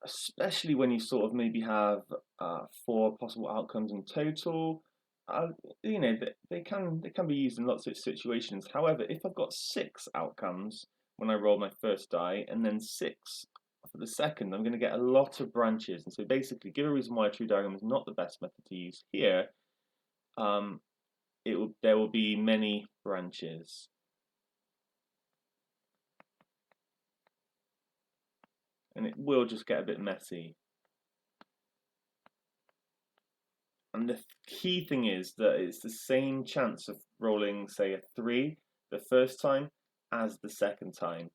especially when you sort of maybe have four possible outcomes in total. Uh, they can be used in lots of situations. However, if I've got six outcomes when I roll my first die, and then six for the second, I'm going to get a lot of branches. And so basically, give a reason why a tree diagram is not the best method to use here. Um, there will be many branches. And it will just get a bit messy. And the key thing is that it's the same chance of rolling, say, a 3 the first time as the second time.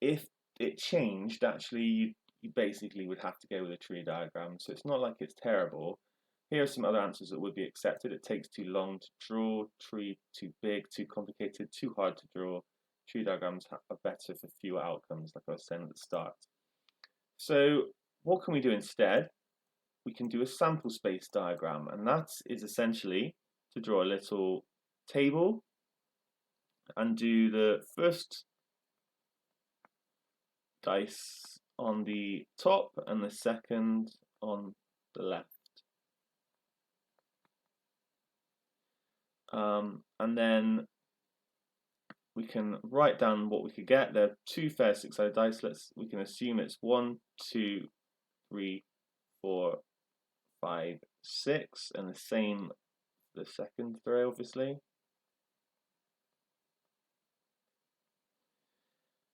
If it changed, actually, you basically would have to go with a tree diagram. So it's not like it's terrible. Here are some other answers that would be accepted. It takes too long to draw, tree too big, too complicated, too hard to draw. Tree diagrams are better for fewer outcomes, like I was saying at the start. So what can we do instead? We can do a sample space diagram, and that is essentially to draw a little table and do the first dice on the top and the second on the left. And then we can write down what we could get. There are two fair six-sided dice. We can assume it's 1, 2, 3, 4, 5, 6, and the same for the second throw, obviously.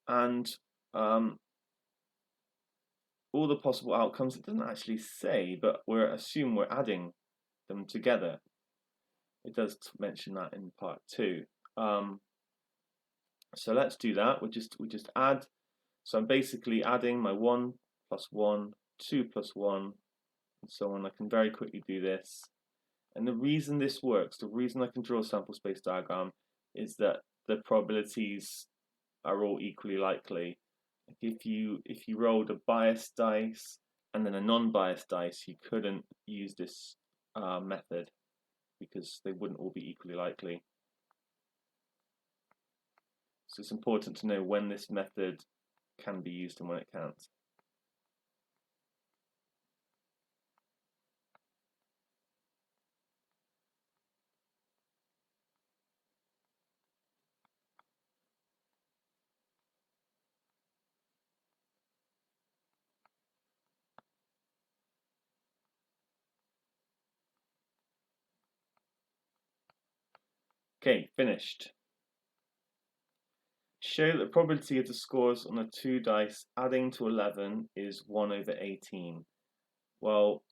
And all the possible outcomes, it doesn't actually say, but assume we're adding them together. It does mention that in part 2. So let's do that. We just add. So I'm basically adding my 1 plus 1, 2 plus 1, and so on. I can very quickly do this. And the reason this works, the reason I can draw a sample space diagram, is that the probabilities are all equally likely. If you rolled a biased dice and then a non-biased dice, you couldn't use this method because they wouldn't all be equally likely. So it's important to know when this method can be used and when it can't. Okay, finished. Show that the probability of the scores on the two dice adding to 11 is 1 over 18. Well,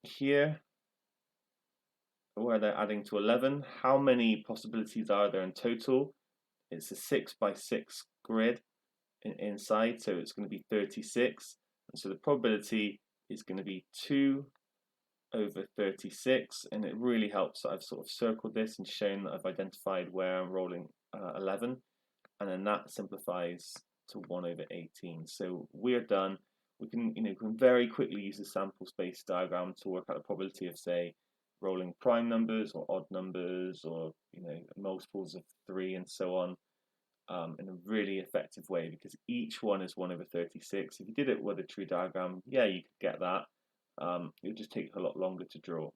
here, where they're adding to 11, how many possibilities are there in total? It's a 6 by 6 grid inside, so it's going to be 36. And so the probability is going to be 2 over 36, and it really helps that I've sort of circled this and shown that I've identified where I'm rolling 11, and then that simplifies to 1 over 18. So we're done. We can very quickly use the sample space diagram to work out the probability of, say, rolling prime numbers or odd numbers, or multiples of 3 and so on, in a really effective way, because each one is 1 over 36. If you did it with a tree diagram, yeah, you could get that. It would just take a lot longer to draw.